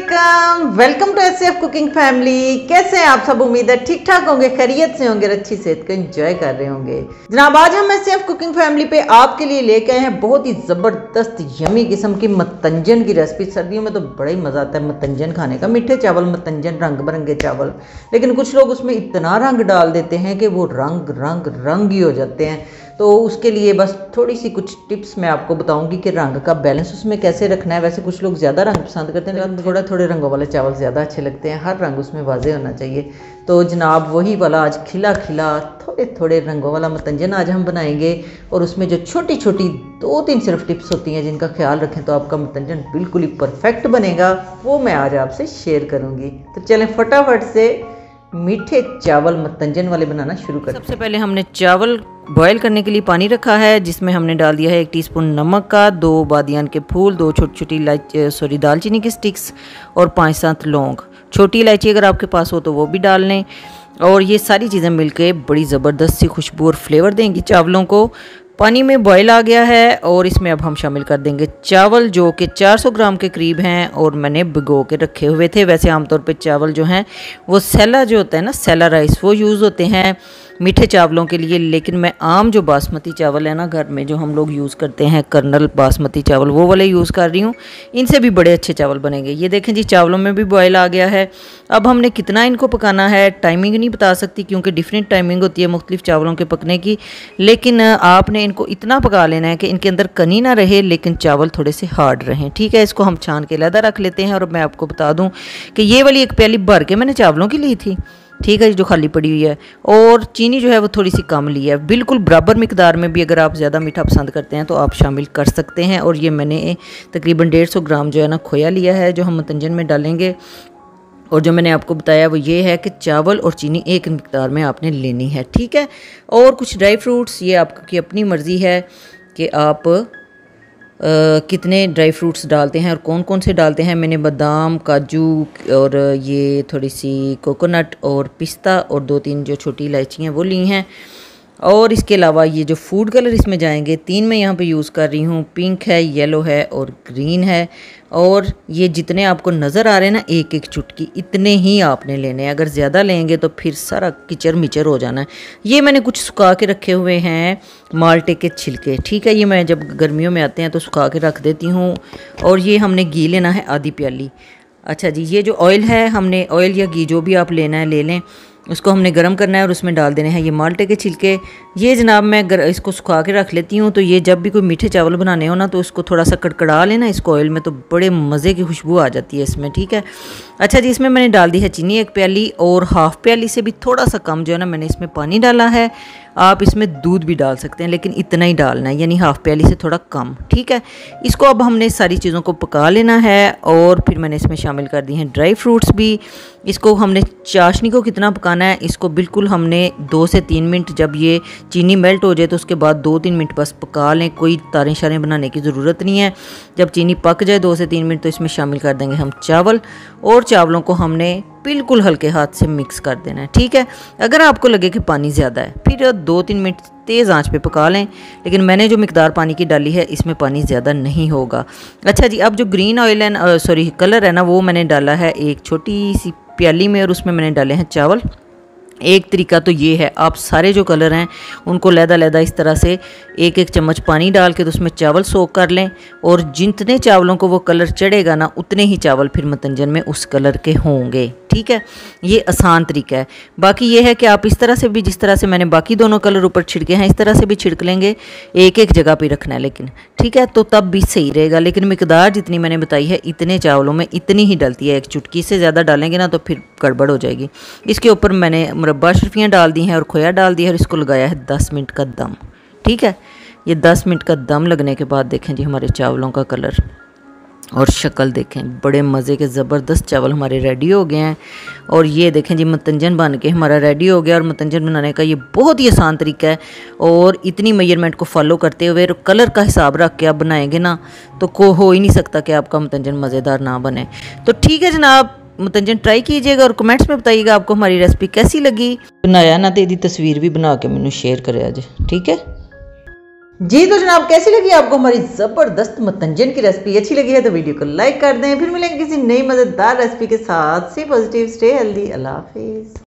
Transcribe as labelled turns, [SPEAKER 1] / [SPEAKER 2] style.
[SPEAKER 1] अस्सलामुअलैकुम, welcome to SF cooking family. कैसे हैं आप सब? उम्मीद है ठीक ठाक होंगे, खैरियत से होंगे और अच्छी सेहत को एंजॉय कर रहे होंगे। जनाब आज हम एसएफ कुकिंग फैमिली पे आपके लिए लेके आए हैं बहुत ही ज़बरदस्त यमी किस्म की मतंजन की रेसिपी। सर्दियों में तो बड़ा ही मज़ा आता है मतंजन खाने का। मीठे चावल मतंजन, रंग बिरंगे चावल, लेकिन कुछ लोग उसमें इतना रंग डाल देते हैं कि वो रंग रंग रंग ही हो जाते हैं। तो उसके लिए बस थोड़ी सी कुछ टिप्स मैं आपको बताऊंगी कि रंग का बैलेंस उसमें कैसे रखना है। वैसे कुछ लोग ज़्यादा रंग पसंद करते हैं, लेकिन थोड़े थोड़े रंगों वाले चावल ज़्यादा अच्छे लगते हैं। हर रंग उसमें वाजे होना चाहिए। तो जनाब वही वाला आज खिला खिला थोड़े थोड़े रंगों वाला मतंजन आज हम बनाएंगे। और उसमें जो छोटी छोटी 2-3 सिर्फ टिप्स होती हैं जिनका ख्याल रखें तो आपका मतंजन बिल्कुल ही परफेक्ट बनेगा, वो मैं आज आपसे शेयर करूँगी। तो चलें फटाफट से मीठे चावल मतंजन वाले बनाना शुरू करें। सबसे पहले हमने चावल बॉयल करने के लिए पानी रखा है, जिसमें हमने डाल दिया है 1 टीस्पून नमक का, 2 बादियान के फूल, 2 छोटी छोटी दालचीनी की स्टिक्स और 5-7 लौंग। छोटी इलायची अगर आपके पास हो तो वो भी डाल लें। और ये सारी चीज़ें मिलकर बड़ी ज़बरदस्त सी खुशबू और फ्लेवर देंगी चावलों को। पानी में बॉयल आ गया है और इसमें अब हम शामिल कर देंगे चावल, जो कि 400 ग्राम के करीब हैं और मैंने भिगो के रखे हुए थे। वैसे आमतौर पे चावल जो हैं वो सैला जो होता है ना, सैला राइस, वो यूज़ होते हैं मीठे चावलों के लिए। लेकिन मैं आम जो बासमती चावल है ना घर में जो हम लोग यूज़ करते हैं, कर्नल बासमती चावल, वो वाले यूज़ कर रही हूँ। इनसे भी बड़े अच्छे चावल बनेंगे। ये देखें जी, चावलों में भी बॉयल आ गया है। अब हमने कितना इनको पकाना है टाइमिंग नहीं बता सकती, क्योंकि डिफरेंट टाइमिंग होती है मुख्तलिफ चावलों के पकने की। लेकिन आपने इनको इतना पका लेना है कि इनके अंदर कनी ना रहे, लेकिन चावल थोड़े से हार्ड रहें। ठीक है, इसको हम छान के अलग रख लेते हैं। और मैं आपको बता दूं कि ये वाली एक प्याली भर के मैंने चावलों की ली थी, ठीक है, जो खाली पड़ी हुई है। और चीनी जो है वो थोड़ी सी कम ली है। बिल्कुल बराबर मिकदार में भी अगर आप ज़्यादा मीठा पसंद करते हैं तो आप शामिल कर सकते हैं। और ये मैंने तकरीबन 150 ग्राम जो है ना खोया लिया है, जो हम मतंजन में डालेंगे। और जो मैंने आपको बताया वो ये है कि चावल और चीनी एक मिकदार में आपने लेनी है, ठीक है। और कुछ ड्राई फ्रूट्स, ये आपकी अपनी मर्ज़ी है कि आप कितने ड्राई फ्रूट्स डालते हैं और कौन कौन से डालते हैं। मैंने बादाम, काजू और ये थोड़ी सी कोकोनट और पिस्ता और 2-3 जो छोटी इलायची हैं वो ली हैं। और इसके अलावा ये जो फूड कलर इसमें जाएंगे 3 मैं यहाँ पे यूज़ कर रही हूँ। पिंक है, येलो है और ग्रीन है। और ये जितने आपको नज़र आ रहे हैं ना, एक एक चुटकी, इतने ही आपने लेने हैं। अगर ज़्यादा लेंगे तो फिर सारा किचर मिचर हो जाना है। ये मैंने कुछ सुखा के रखे हुए हैं माल्टे के छिलके, ठीक है। ये मैं जब गर्मियों में आते हैं तो सुखा के रख देती हूँ। और ये हमने घी लेना है आधी प्याली। अच्छा जी, ये जो ऑयल है, हमने ऑयल या घी जो भी आप लेना है ले लें, उसको हमने गर्म करना है और उसमें डाल देने हैं ये माल्टे के छिलके। ये जनाब मैं इसको सुखा के रख लेती हूँ। तो ये जब भी कोई मीठे चावल बनाने हो ना तो इसको थोड़ा सा कड़कड़ा लेना इसको ऑयल में, तो बड़े मज़े की खुशबू आ जाती है इसमें, ठीक है। अच्छा जी, इसमें मैंने डाल दी है चीनी 1 प्याली और हाफ़ प्याली से भी थोड़ा सा कम जो है ना मैंने इसमें पानी डाला है। आप इसमें दूध भी डाल सकते हैं, लेकिन इतना ही डालना है, यानी हाफ़ प्याली से थोड़ा कम, ठीक है। इसको अब हमने सारी चीज़ों को पका लेना है। और फिर मैंने इसमें शामिल कर दी हैं ड्राई फ्रूट्स भी। इसको हमने चाशनी को कितना पकाना है, इसको बिल्कुल हमने 2 से 3 मिनट, जब ये चीनी मेल्ट हो जाए तो उसके बाद 2-3 मिनट बस पका लें। कोई तारें शारें बनाने की ज़रूरत नहीं है। जब चीनी पक जाए 2 से 3 मिनट तो इसमें शामिल कर देंगे हम चावल। और चावलों को हमने बिल्कुल हल्के हाथ से मिक्स कर देना है, ठीक है। अगर आपको लगे कि पानी ज़्यादा है फिर 2-3 मिनट तेज़ आंच पे पका लें, लेकिन मैंने जो मिकदार पानी की डाली है इसमें पानी ज़्यादा नहीं होगा। अच्छा जी, अब जो ग्रीन ऑयल है, कलर है ना, वो मैंने डाला है एक छोटी सी प्याली में और उसमें मैंने डाले हैं चावल। एक तरीका तो ये है, आप सारे जो कलर हैं उनको लहदा इस तरह से 1-1 चम्मच पानी डाल के तो उसमें चावल सोख कर लें। और जितने चावलों को वो कलर चढ़ेगा ना, उतने ही चावल फिर मतंजन में उस कलर के होंगे, ठीक है। ये आसान तरीका है। बाकी ये है कि आप इस तरह से भी, जिस तरह से मैंने बाकी दोनों कलर ऊपर छिड़के हैं, इस तरह से भी छिड़क लेंगे। एक जगह पे रखना है लेकिन, ठीक है, तो तब भी सही रहेगा। लेकिन मिकदार जितनी मैंने बताई है इतने चावलों में इतनी ही डलती है। 1 चुटकी से ज़्यादा डालेंगे ना तो फिर गड़बड़ हो जाएगी। इसके ऊपर मैंने मुरब्बा शर्फियाँ डाल दी हैं और खोया डाल दिया है और इसको लगाया है 10 मिनट का दम, ठीक है। ये 10 मिनट का दम लगने के बाद देखें जी हमारे चावलों का कलर और शक्ल देखें, बड़े मज़े के ज़बरदस्त चावल हमारे रेडी हो गए हैं। और ये देखें जी, मतंजन बन के हमारा रेडी हो गया। और मतंजन बनाने का ये बहुत ही आसान तरीका है। और इतनी मेजरमेंट को फॉलो करते हुए और कलर का हिसाब रख के आप बनाएंगे ना तो हो ही नहीं सकता कि आपका मतंजन मज़ेदार ना बने। तो ठीक है जनाब, मतंजन ट्राई कीजिएगा और कमेंट्स में बताइएगा आपको हमारी रेसिपी कैसी लगी। बनाया ना तो इसकी तस्वीर भी बना के मैंने शेयर करे आज, ठीक है। जी तो जनाब, कैसी लगी आपको हमारी ज़बरदस्त मतंजन की रेसिपी? अच्छी लगी है तो वीडियो को लाइक कर दें। फिर मिलेंगे किसी नई मज़ेदार रेसिपी के साथ। सी पॉजिटिव, स्टे हेल्दी। अल्लाह हाफिज़।